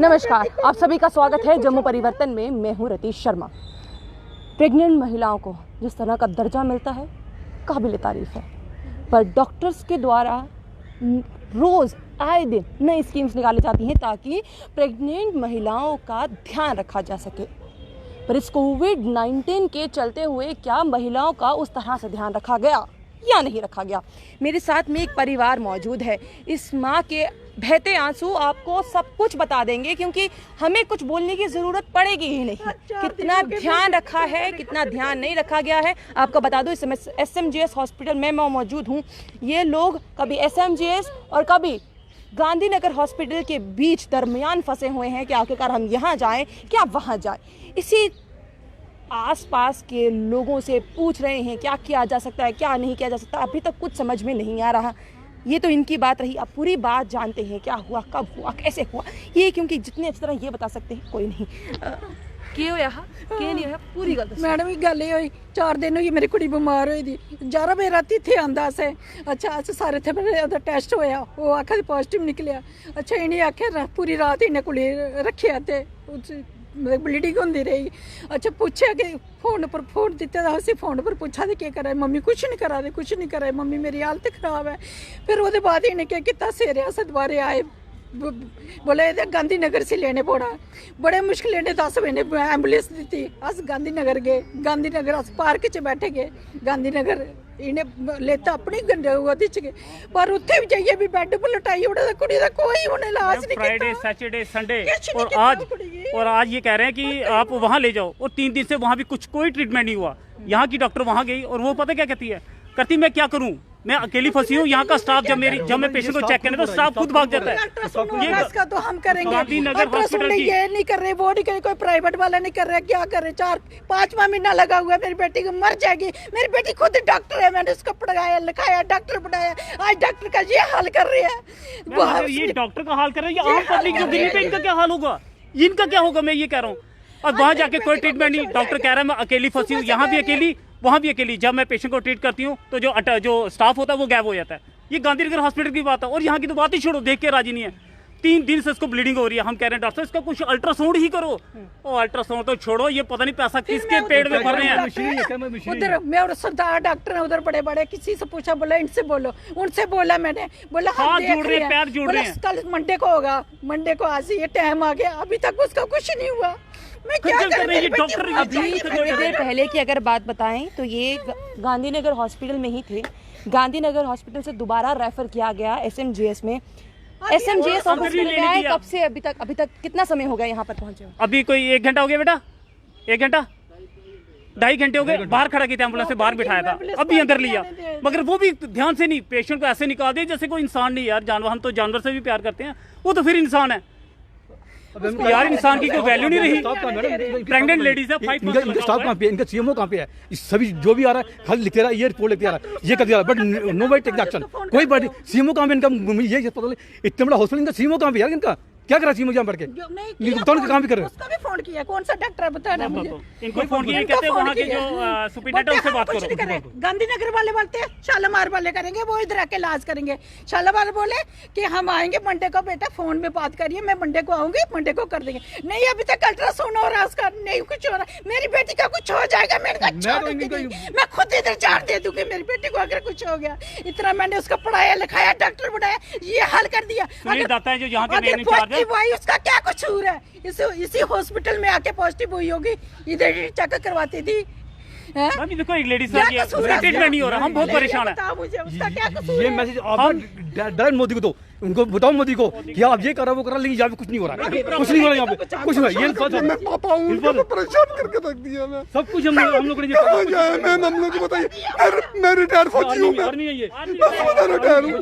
नमस्कार, आप सभी का स्वागत है जम्मू परिवर्तन में। मैं हूं रतीश शर्मा। प्रेग्नेंट महिलाओं को जिस तरह का दर्जा मिलता है काबिल तारीफ है, पर डॉक्टर्स के द्वारा रोज़ आए दिन नई स्कीम्स निकाली जाती हैं ताकि प्रेग्नेंट महिलाओं का ध्यान रखा जा सके। पर इस कोविड-19 के चलते हुए क्या महिलाओं का उस तरह से ध्यान रखा गया या नहीं रखा गया? मेरे साथ में एक परिवार मौजूद है। इस माँ के बहते आंसू आपको सब कुछ बता देंगे, क्योंकि हमें कुछ बोलने की ज़रूरत पड़ेगी ही नहीं। कितना ध्यान रखा है, कितना ध्यान नहीं रखा गया है, आपको बता दूं। इस समय SMGS हॉस्पिटल में मैं मौजूद हूँ। ये लोग कभी SMGS और कभी गांधीनगर हॉस्पिटल के बीच दरमियान फंसे हुए हैं कि आखिरकार हम यहाँ जाएं क्या वहाँ जाएं। इसी आसपास के लोगों से पूछ रहे हैं क्या किया जा सकता है, क्या नहीं किया जा सकता। अभी तक कुछ समझ में नहीं आ रहा। ये तो इनकी बात रही, अब पूरी बात जानते हैं क्या हुआ, कब हुआ, कैसे हुआ ये, क्योंकि जितने अच्छी तरह ये बता सकते हैं कोई नहीं। क्यों यहाँ नहीं है पूरी गल मैडम एक गल होई 4 दिन हुई मेरी कुड़ी बीमार हुई थी। 11 बजे राती इत्थे आंदा से। अच्छा अस सारे थे ओदा टेस्ट होया, वो आखा पॉजिटिव निकलिया। अच्छा इन्हें आखे पूरी रात इन्हें कुड़ी रखिया ते ब्लीडिंग होंदी रही। अच्छा पूछा कि फोन पर फोन दिते दा उसी फोन पर पूछा दे क्या करा है। मम्मी कुछ नहीं करा दे, कुछ नहीं करा है मम्मी, मेरी हालत खराब है। फिर वो बाद इन्हें क्या किया, सवेरे अस दोबारे आए, बोले गांधीनगर से लेने पड़ा। बड़े मुश्किल ने 10 बजे एम्बुलेंस दी। अस गांधीनगर गए, गांधीनगर अस पार्क च बैठे गए। गांधीनगर इन्हें लेता अपनी गंदे च गए, पर उत्थे भी जाइए भी बेड पर लटाई उड़ा कुड़ी दा कोई उन्हें इलाज नहीं। फ्राइडे सैटरडे संडे और आज ये कह रहे हैं कि आप वहाँ ले जाओ, और 3 दिन से वहाँ भी कोई ट्रीटमेंट नहीं हुआ। यहाँ की डॉक्टर वहाँ गई और वो पता क्या कहती मैं क्या करूँ, मैं अकेली फंसी हूँ। यहाँ का स्टाफ जब मैं पेशेंट को चेक करने तो स्टाफ खुद भाग जाता है। ये इसका तो हम करेंगे, गांधीनगर हॉस्पिटल की ये नहीं कर रहे, वो नहीं कर रहे, कोई प्राइवेट वाला नहीं कर रहा। क्या कर रहे, 4-5वां महीना लगा हुआ है। मेरी बेटी को मर जाएगी। मेरी बेटी खुद डॉक्टर है, मैंने उसको पढ़ाया लिखाया, डॉक्टर बनाया। आज डॉक्टर का ये हाल कर रही है। ये डॉक्टर का हाल कर रहे हैं, आम पब्लिक जो दिल्ली पे, इनका क्या हाल होगा, इनका क्या होगा, मैं ये कह रहा हूँ। और वहाँ जाके कोई ट्रीटमेंट नहीं। डॉक्टर कह रहा है मैं अकेली फंसी हूँ, यहाँ भी अकेली वहाँ भी अकेली। जब मैं पेशेंट को ट्रीट करती हूँ तो जो स्टाफ होता है वो गायब हो जाता है। ये गांधीनगर हॉस्पिटल की बात है, और यहाँ की तो बात ही छोड़ो, देख के राजी नहीं है। 3 दिन से इसको ब्लीडिंग हो रही है। हम कह रहे हैं डॉक्टर इसका कुछ अल्ट्रासाउंड ही करो। और अल्ट्रासाउंड तो छोड़ो, ये पता नहीं पैसा किसके पेड़ में भर रहे हैं। उधर मैं सरदार डॉक्टर है, उधर बड़े बड़े किसी से पूछा, बोला इनसे बोलो, उनसे बोला मैंने, बोला हाथ जोड़ रहे हैं, पैर जोड़ रहे हैं। कल मंडे को होगा, मंडे को आज ये टाइम आ गया, अभी तक उसका कुछ नहीं हुआ। मैं क्या कर रही हूँ डॉक्टर? अभी थोड़ी देर पहले की अगर बात बताएं तो ये गांधीनगर हॉस्पिटल में ही थे। गांधीनगर हॉस्पिटल से दोबारा रेफर किया गया SMGS में। SMGS हॉस्पिटल में आए कब से अभी तक कितना समय हो गया यहाँ पर पहुंचे? अभी कोई 1 घंटा हो गया बेटा, 1 घंटा 2.5 घंटे हो गए। बाहर खड़ा किया था, एम्बुलेंस से बाहर बिठाया था, अभी अंदर लिया, मगर वो भी ध्यान से नहीं। पेशेंट को ऐसे निकाल दिया जैसे कोई इंसान नहीं। यार जानवर, हम तो जानवर से भी प्यार करते हैं, वो तो फिर इंसान है यार। इंसान की कोई वैल्यू नहीं रही। प्रेग्नेंट लेडीज है, फाइट इनका स्टाफ कहाँ पे है, इनका CMO कहाँ पे है? सभी जो भी आ रहा है खाली लिखते रहा, ये रिपोर्ट लिखते रहा, ये कर दिया, but nobody take action. कोई बड़ी CMO कहाँ पे इनका, ये पता नहीं इतना बड़ा हॉस्पिटल, इनका CMO कहाँ पे यार? इनका क्या करा CMO यहाँ पढ़ के? काम भी कर रहे हैं। उसका भी फोन किया, कौन सा डॉक्टर है बताना मुझे। इनको फोन किया, कहते हैं वहाँ के जो सुपरिटेंडेंट से बात करो। गांधीनगर वाले बोलते हैं शालामार वाले करेंगे, वो इधर आके इलाज करेंगे। शालामार बोले कि हम आएंगे मंडे को, बेटा फोन में बात करिए, मैं मंडे को आऊंगी, मंडे को कर देंगे। नहीं अभी तक अल्ट्रासाउंड हो रहा है उसका, नहीं कुछ हो रहा। मेरी बेटी का कुछ हो जाएगा, मैं खुद इधर जान दे दूंगी मेरी बेटी को अगर कुछ हो गया। इतना मैंने उसका पढ़ाया लिखाया, डॉक्टर बनाया, ये हाल कर दिया। उसका क्या कसूर है? इसी हॉस्पिटल में आके पॉजिटिव हुई होगी, इधर चेक करवाती थी। देखो एक लेडीज ट्रीटमेंट नहीं हो रहा, हम बहुत परेशान है। ये मैसेज आप डायरेक्ट मोदी को दो, उनको बताओ मोदी को कि आप ये करो वो करो, लेकिन यहाँ पे कुछ नहीं हो रहा है, कुछ नहीं हो रहा यहाँ पे, कुछ नहीं। ये परेशान करके रख दिया मैं, सब कुछ हम लोग ने हम लोग को बताइए। मैं रिटायर फौजी हूँ, रिटायर हूँ।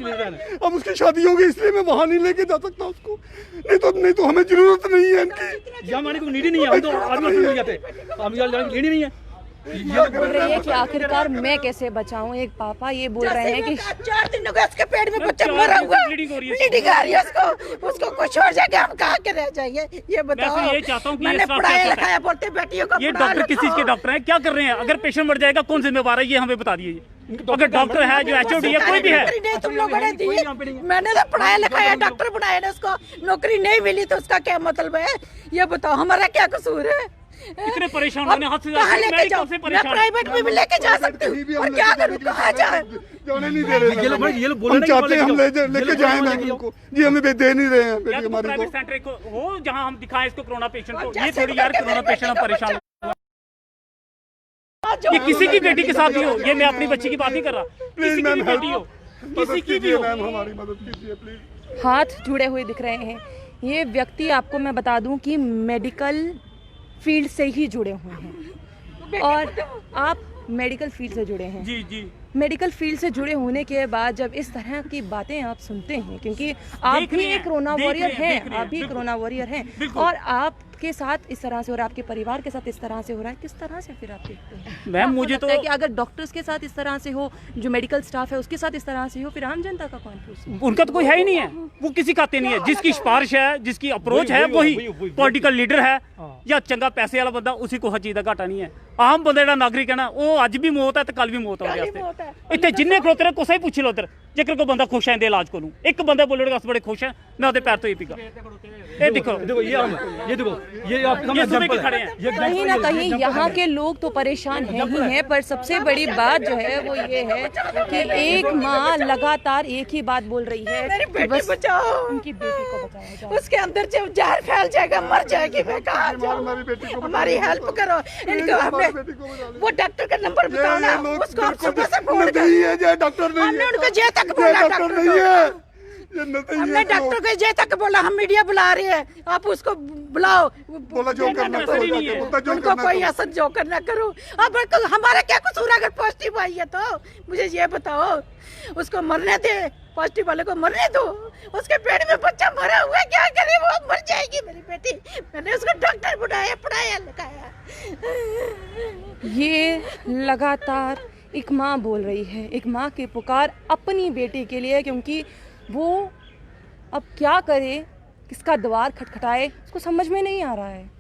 अब उसकी शादी होगी इसलिए मैं वहाँ नहीं लेके जा सकता उसको, नहीं तो हमें जरूरत नहीं है इनकी। यहाँ आने को नीड ही नहीं है, हम तो आदमी मिल जाते, हम नीड ही नहीं है। ये बोल रही है कि आखिरकार मैं कैसे बचाऊं। एक पापा ये बोल रहे हैं कि 4 दिन हो गए उसके पेट में बच्चा मरा हुआ, ब्लीडिंग आ रही है उसको कुछ हो जाएगा, हम कहाँ के रह जाएंगे ये बताओ। मैं ये चाहता हूँ कि मैंने पढ़ाया लिखाया बोलते बेटियों को, ये डॉक्टर किस चीज के डॉक्टर हैं, क्या कर रहे हैं? अगर पेशेंट मर जाएगा कौन जिम्मेवार है, ये हमें बता दीजिए। अगर डॉक्टर है जो HOD है कोई भी है, नौकरी नहीं तुम लोगों ने दी। मैंने तो पढ़ाया लिखाया डॉक्टर बनाया ना, उसको नौकरी नहीं मिली तो उसका क्या मतलब है? ये बताओ हमारा क्या कसूर है? इतने परेशान होने हाथ से कहाँ लेके जाओ? से मैं परेशान। प्राइवेट में भी लेके जा सकती हूँ और क्या करूँ? कहाँ जाए? जाने नहीं दे रहे ये लोग बोल हम रहे चाहते हैं हम हैं लेके जाएं मैम उनको जी, हमें दे नहीं रहे हैं या बेटी तो हमारी प्राइवेट को। सेंटर को हो जहां हम दिखाएं इसको कोरोना पेशेंट को। ये जैसे थोड़ी यार करके कोरोना मेरे पेशेंट हम बेटे को परेशान। जो ये किसी की बेटी के साथ ही हो, ये मैं अपनी बच्ची की बात नहीं कर रहा, प्लीज किसी की मैम भी बेटी हो, किसी की भी हो। मैम हमारी मदद कीजिए प्लीज। हाथ जुड़े हुए दिख रहे हैं। ये व्यक्ति आपको मैं बता दूं कि मेडिकल फील्ड से ही जुड़े हुए हैं और आप मेडिकल फील्ड से जुड़े हैं। जी जी, मेडिकल फील्ड से जुड़े होने के बाद जब इस तरह की बातें आप सुनते हैं, क्योंकि आप देख भी रहे हैं, एक कोरोना देख वॉरियर रहे हैं, हैं, देख रहे आप भी हैं, कोरोना वॉरियर हैं बिल्कुल। और आपके साथ इस तरह से और आपके परिवार के साथ इस तरह से हो रहा है, किस तरह से फिर आप देखते हैं? मैम आपको मुझे लगता तो है कि अगर डॉक्टर्स के साथ इस तरह से हो, जो मेडिकल स्टाफ है उसके साथ इस तरह से हो, फिर आम जनता का कौन पूछे? उनका तो कोई है ही नहीं है, वो किसी खाते नहीं है। जिसकी सिफारिश है, जिसकी अप्रोच है वही पॉलिटिकल लीडर है या चंगा पैसे वाला बंदा, उसी को हर चीज का घाटा नहीं है। आम बंदा ਜਿਹੜਾ नागरिक है ना, वो अज भी मौत है तो कल भी मौत हो गया। इतने जिन्ने खड़ोते रहे कुछ ही पूछ लो उधर, जेकर कोई बंदा खुश है इनके इलाज को एक बंदा बोलेगा अस बड़े खुश हैं, मैं ਉਹਦੇ पैर तो ही पीगा। ये देखो देखो ये देखो ये आप ये सुबह के खड़े हैं। कहीं ना कहीं यहाँ के लोग तो परेशान हैं ही हैं, पर सबसे बड़ी बात जो है वो ये है कि एक माँ लगातार एक ही बात बोल रही है मेरी कि बेटी बस बचाओ, उनकी बेटी को बचाया जाए। उसके अंदर जब जहर फैल जाएगा मर जाएगी, मैं कहाँ हमारी जाऊँ? बेटी को बचा हमारी लो। हेल्प करो इनको। हमारी हमें बेटी को बचा लो। वो डॉक्टर का नंबर बताओ ना, लोग उसको हम सुबह से डॉक्टर फोन नहीं है, ये डॉक्टर नहीं हमने है, उनको जे तक ये बोला, डॉक्टर डॉक्टर नहीं को। है, ये नहीं हमने है। डॉक्टर को जे तक बोला, हम मीडिया बुला रहे हैं, आप उसको बुलाओ। बोला जो करना तो हो जाके बोलता जो उनको करना कोई तो। असर जो करना करो। अब हमारा क्या कसूर है? अगर पॉजिटिव आई है तो मुझे ये बताओ, उसको मरने दे, पॉजिटिव वाले को मरने दो। उसके पेट में बच्चा मरा हुआ है, क्या करे? वो मर जाएगी मेरी बेटी। मैंने उसको डॉक्टर बनाया, पढ़ाया लिखाया। ये लगातार एक माँ बोल रही है, एक माँ की पुकार अपनी बेटी के लिए, क्योंकि वो अब क्या करे, किसका द्वार खटखटाए, उसको समझ में नहीं आ रहा है।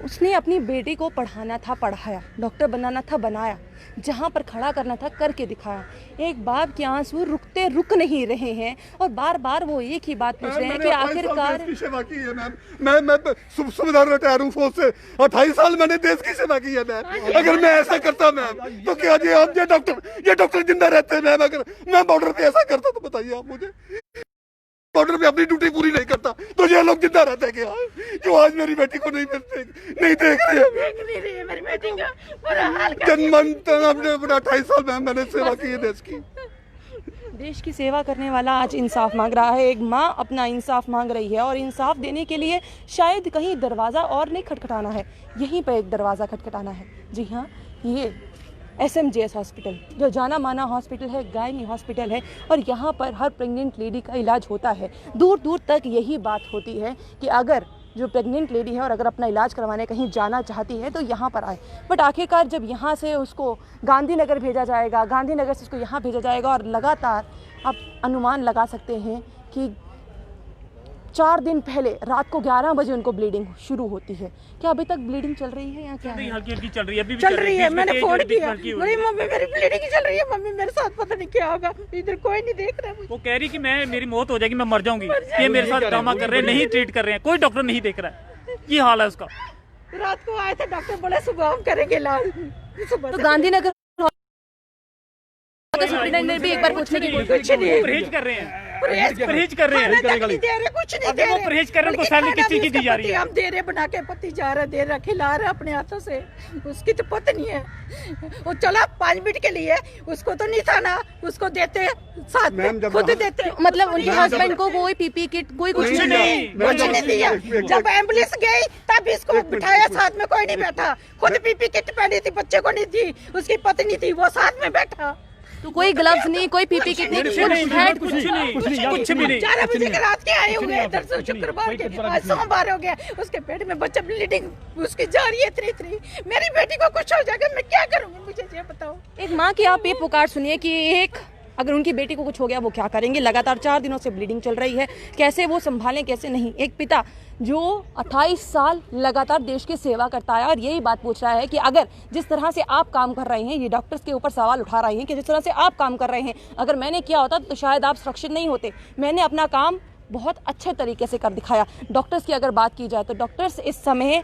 उसने अपनी बेटी को पढ़ाना था, पढ़ाया, डॉक्टर बनाना था, बनाया, जहाँ पर खड़ा करना था करके दिखाया। एक बाप के आंसू रुक नहीं रहे हैं और बार बार वो एक ही बात पूछ रहे हैं कि आखिरकार देश की सेवा की है मैम। मैं सुबेदार रिटायर हूँ फौज से, 28 साल मैंने देश की सेवा की है मैम। अगर मैं ऐसा करता मैम तो क्या ये डॉक्टर जिंदा रहते हैं मैम? अगर मैं बॉर्डर पे ऐसा करता तो बताइए आप मुझे, बॉर्डर पे अपनी ड्यूटी पूरी नहीं करता तो ये लोग जिंदा रहते हैं क्या? जो आज मेरी बेटी को नहीं देख रहे हैं। देख नहीं रही है मेरी बेटी का बुरा हाल कर। जन्मन हमने अपना 28 साल मैम मैंने सेवा की है देश की। देश की सेवा करने वाला आज इंसाफ मांग रहा है। एक माँ अपना इंसाफ मांग रही है और इंसाफ देने के लिए शायद कहीं दरवाज़ा और नहीं खटखटाना है, यहीं पर एक दरवाज़ा खटखटाना है। जी हाँ, ये SMJS हॉस्पिटल जो जाना माना हॉस्पिटल है, गायनी हॉस्पिटल है और यहाँ पर हर प्रेग्नेंट लेडी का इलाज होता है। दूर दूर तक यही बात होती है कि अगर जो प्रेग्नेंट लेडी है और अगर अपना इलाज करवाने कहीं जाना चाहती है तो यहाँ पर आए। बट आखिरकार जब यहाँ से उसको गांधीनगर भेजा जाएगा, गांधीनगर से उसको यहाँ भेजा जाएगा और लगातार आप अनुमान लगा सकते हैं कि 4 दिन पहले रात को 11 बजे उनको ब्लीडिंग शुरू होती है। क्या अभी तक ब्लीडिंग चल रही है या क्या है? हल्की हल्की चल रही है, अभी भी चल रही है। मैंने फोन किया, हल्की हो मेरी रही है। मम्मी मेरी ब्लीडिंग चल रही है, मम्मी मेरे साथ पता नहीं क्या होगा, इधर कोई नहीं देख रहा मुझे। वो कह रही कि मेरी मौत हो जाएगी, मैं मर जाऊंगी। ये मेरे साथ ड्रामा कर रहे हैं, नहीं ट्रीट कर रहे हैं, कोई डॉक्टर नहीं देख रहा है। ये हाल है उसका। रात को आए थे डॉक्टर, बोले सुबह हम करेंगे इलाज। सुबह तो से गांधीनगर सुप्रिंटेंडेंट भी एक बार पूछने की कोशिश कुछ नहीं, परहेज कर रहे हैं, परहेज परहेज कर रहे हैं। खाना तक नहीं दे रहे, कुछ नहीं अभी दे वो रहे। परहेज कर रहे हैं, उनको सैलरी किस चीज़ की दी जा रही है? हम दे रहे, बना के पति जा रहा, दे रहा, खिला रहा अपने हाथों से। उसकी तो पता नहीं है, वो चला 5 मिनट के लिए, उसको तो नहीं था ना, उसको देते साथ में मैम, जब खुद वहाँ- देते। मतलब उनके हस्बैंड को कोई पीपी किट कोई कुछ नहीं नहीं। कुछ नहीं दिया। जब एम्बुलेंस गई तब इसको बिठाया, साथ में कोई नहीं बैठा। खुद पीपी किट पहनी थी, बच्चे को नहीं थी, उसकी पत्नी थी, वो साथ में बैठा। तो कोई ग्लव्स नहीं, कोई पीपी किट नहीं, कुछ है कुछ नहीं, कुछ भी नहीं। 11 बजे के रात के आए हुए हैं इधर से, शुक्रवार के, आज सोमवार हो गया। उसके पेट में बच्चा ब्लीडिंग उसकी जा रही है, 3 मेरी बेटी को कुछ हो जाएगा, मैं क्या करूंगी? मुझे ये बताओ। एक माँ की आप ये पुकार सुनिए कि एक अगर उनकी बेटी को कुछ हो गया वो क्या करेंगे? लगातार 4 दिनों से ब्लीडिंग चल रही है, कैसे वो संभालें कैसे नहीं? एक पिता जो 28 साल लगातार देश की सेवा करता है और यही बात पूछ रहा है कि अगर जिस तरह से आप काम कर रहे हैं, ये डॉक्टर्स के ऊपर सवाल उठा रहे हैं कि जिस तरह से आप काम कर रहे हैं, अगर मैंने किया होता तो शायद आप सुरक्षित नहीं होते। मैंने अपना काम बहुत अच्छे तरीके से कर दिखाया। डॉक्टर्स की अगर बात की जाए तो डॉक्टर्स इस समय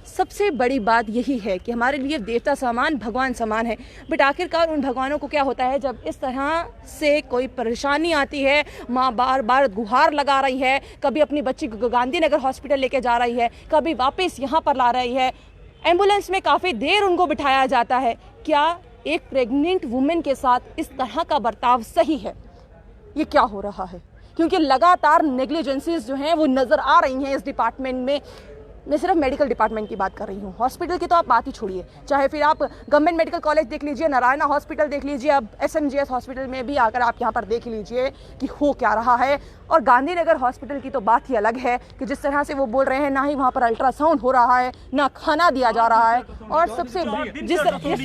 सबसे बड़ी बात यही है कि हमारे लिए देवता समान, भगवान समान है। बट आखिरकार उन भगवानों को क्या होता है जब इस तरह से कोई परेशानी आती है, माँ बार बार गुहार लगा रही है, कभी अपनी बच्ची को गांधीनगर हॉस्पिटल लेके जा रही है, कभी वापस यहाँ पर ला रही है, एम्बुलेंस में काफ़ी देर उनको बिठाया जाता है। क्या एक प्रेग्नेंट वुमेन के साथ इस तरह का बर्ताव सही है? ये क्या हो रहा है? क्योंकि लगातार नेग्लिजेंसीज जो हैं वो नज़र आ रही हैं इस डिपार्टमेंट में। मैं सिर्फ मेडिकल डिपार्टमेंट की बात कर रही हूँ, हॉस्पिटल की तो आप बात ही छोड़िए। चाहे फिर आप गवर्नमेंट मेडिकल कॉलेज देख लीजिए, नारायणा हॉस्पिटल देख लीजिए, अब SMGS हॉस्पिटल में भी आकर आप यहाँ पर देख लीजिए कि हो क्या रहा है। और गांधीनगर हॉस्पिटल की तो बात ही अलग है कि जिस तरह से वो बोल रहे हैं, ना ही वहाँ पर अल्ट्रासाउंड हो रहा है, ना खाना दिया जा रहा है। और सबसे जिस तरह ये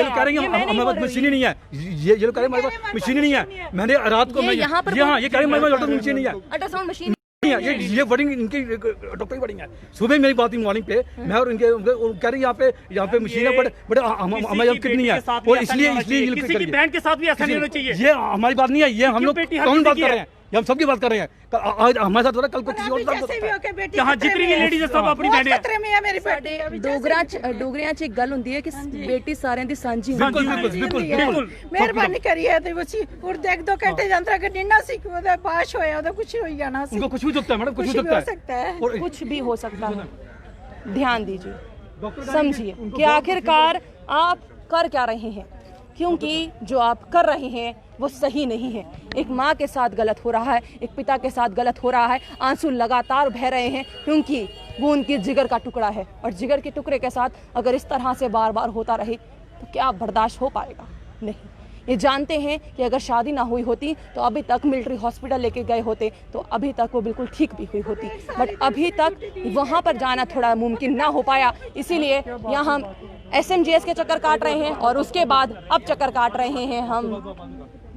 कह रही है हमारे पास मशीन ही नहीं है, ये कह रहे हैं हमारे पास मशीन ही नहीं है। मैंने रात को यहाँ पर ये कह रहे हैं हमारे पास मशीन नहीं है, अल्ट्रासाउंड मशीन ये वर्डिंग इनकी डॉक्टर की वर्डिंग है। सुबह मेरी बात हुई मॉर्निंग पे, मैं और इनके कह रही यहाँ पे मशीन है बट हमारे कितनी है, और इसलिए किसी की बहन के साथ भी ऐसा नहीं होना चाहिए। ये हमारी बात नहीं है, ये हम लोग कौन बात कर रहे हैं, ये हम सबकी बात कर रहे हैं। आज हमारे साथ हो रहा है, कल को किसी और साथ। यहाँ जितनी भी लेडीज है सब अपनी बहनें हैं। खतरे में है मेरी बेटी। डोगरियां च एक गल हुंदी है कि बेटी सारियां दी सांझी बिल्कुल बिल्कुल बिल्कुल मेहरबानी करिए ते वसी और देख 2 घंटे ਦੇ ਅੰਦਰ अगर निन्ना सी ਉਹਦਾ ਬਾਸ਼ ਹੋਇਆ ਉਹਦਾ ਕੁਝ ਹੋਈ ਜਾਣਾ ਸੀ। उनको कुछ भी सकता है मैडम, कुछ भी सकता है। और कुछ भी हो सकता है। ध्यान दीजिए, समझिए कि आखिरकार आप कर क्या रहे हैं, क्योंकि जो आप कर रहे हैं वो सही नहीं है। एक माँ के साथ गलत हो रहा है, एक पिता के साथ गलत हो रहा है। आंसू लगातार बह रहे हैं क्योंकि वो उनकी जिगर का टुकड़ा है, और जिगर के टुकड़े के साथ अगर इस तरह से बार बार होता रहे तो क्या बर्दाश्त हो पाएगा? नहीं। ये जानते हैं कि अगर शादी ना हुई होती तो अभी तक मिलिट्री हॉस्पिटल लेके गए होते, तो अभी तक वो बिल्कुल ठीक भी हुई होती। बट अभी तक वहाँ पर जाना थोड़ा मुमकिन ना हो पाया, इसीलिए यहाँ हम SMGS के चक्कर काट रहे हैं और उसके बाद अब चक्कर काट रहे हैं हम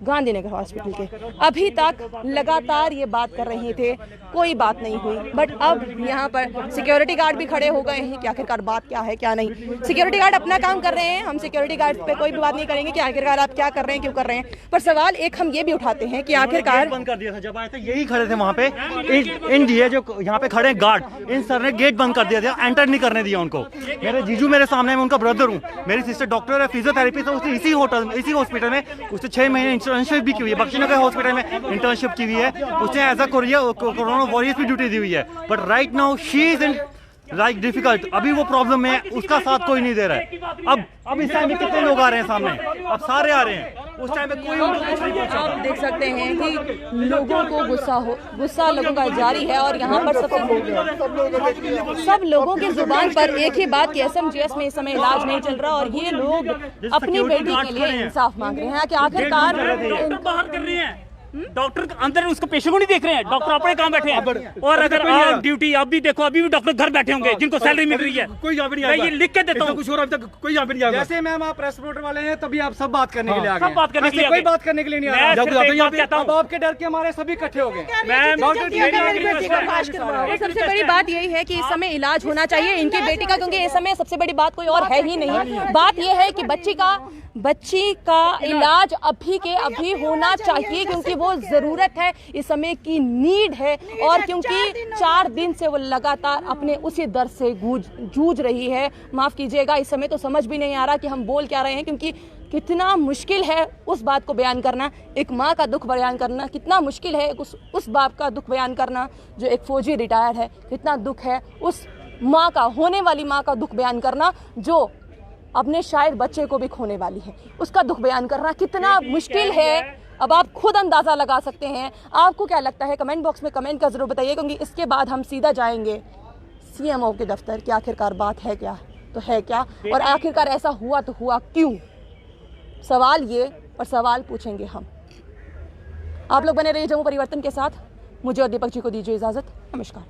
गांधीनगर हॉस्पिटल के। अभी तक लगातार ये बात कर रहे थे, कोई बात नहीं हुई। बट अब यहाँ पर सिक्योरिटी गार्ड भी खड़े हो गए हैं कि आखिरकार बात क्या है क्या नहीं। सिक्योरिटी गार्ड अपना काम कर रहे हैं, हम सिक्योरिटी गार्ड पे कोई भी बात नहीं करेंगे कि आखिरकार आप क्या कर रहे हैं, क्यों कर रहे हैं। पर सवाल एक हम ये भी उठाते हैं कि आखिरकार बंद कर दिया था जब आए थे, यही खड़े थे वहाँ पे इन डीए जो यहाँ पे खड़े गार्ड, इन सर ने गेट बंद कर दिया था, एंटर नहीं करने दिया उनको। मेरे जीजू मेरे सामने, मैं उनका ब्रदर हूँ, मेरी सिस्टर डॉक्टर है, फिजियोथेरेपी, तो उसने इसी हॉस्पिटल में उसने 6 महीने इंटर्नशिप भी की हुई है, बख्शीनगर हॉस्पिटल में इंटर्नशिप की हुई है उसने, एज अ कोरोना वॉरियर्स की ड्यूटी दी हुई है। But right now she is in like difficult, अभी वो प्रॉब्लम में है, उसका साथ कोई नहीं दे रहा है। अब इस टाइम में कितने लोग आ रहे हैं सामने, अब सारे आ रहे हैं, उस टाइम पे कोई उनको कुछ नहीं पूछा। आप देख सकते हैं कि लोगों को गुस्सा लोगों का जारी है, और यहाँ पर सब लोगों की जुबान पर एक ही बात कि SMGS में इस समय इलाज नहीं चल रहा, और ये लोग अपनी बेटी के लिए इंसाफ मांग रहे हैं कि आखिरकार बाहर कर रहे हैं, डॉक्टर अंदर उसको पेशेंट को नहीं देख रहे हैं, डॉक्टर अपने काम बैठे हैं। और अगर आप ड्यूटी आप भी देखो, अभी भी डॉक्टर घर बैठे होंगे जिनको सैलरी मिल रही है, कोई यहाँ पे नहीं मैं ये लिख के देता हूँ। कुछ और अभी तक कोई यहाँ पे नहीं आया। जैसे मैम आप प्रेस रिपोर्टर वाले हैं, तभी आप सब बात करने के लिए आ गए। सब बात करने के लिए कोई बात करने के लिए नहीं आ रहा। मैं सिर्फ एक बात कहता हूँ, अब आपके डर के हमारे सभी इकट्ठे हो गए। और सबसे बड़ी बात यही है कि इस समय इलाज होना चाहिए इनकी बेटी का, क्योंकि इस समय सबसे बड़ी बात कोई और है ही नहीं। बात यह है कि बच्ची का इलाज अभी के अभी होना चाहिए, क्योंकि वो जरूरत है, इस समय की नीड है। और क्योंकि 4 दिन से वो लगातार अपने उसी दर्द से जूझ रही है। माफ कीजिएगा, इस समय तो समझ भी नहीं आ रहा कि हम बोल क्या रहे हैं, क्योंकि कितना मुश्किल है उस बात को बयान करना, एक माँ का दुख बयान करना कितना मुश्किल है, उस बाप का दुख बयान करना जो एक फौजी रिटायर है, कितना दुख है उस माँ का, होने वाली माँ का दुख बयान करना जो अपने शायद बच्चे को भी खोने वाली है, उसका दुख बयान करना कितना मुश्किल है। अब आप खुद अंदाज़ा लगा सकते हैं। आपको क्या लगता है, कमेंट बॉक्स में कमेंट कर जरूर बताइए, क्योंकि इसके बाद हम सीधा जाएंगे CMO के दफ्तर कि आखिरकार बात है क्या तो है क्या, और आखिरकार ऐसा हुआ तो हुआ क्यों। सवाल ये और सवाल पूछेंगे हम। आप लोग बने रहिए जम्मू परिवर्तन के साथ। मुझे और दीपक जी को दीजिए इजाज़त। नमस्कार।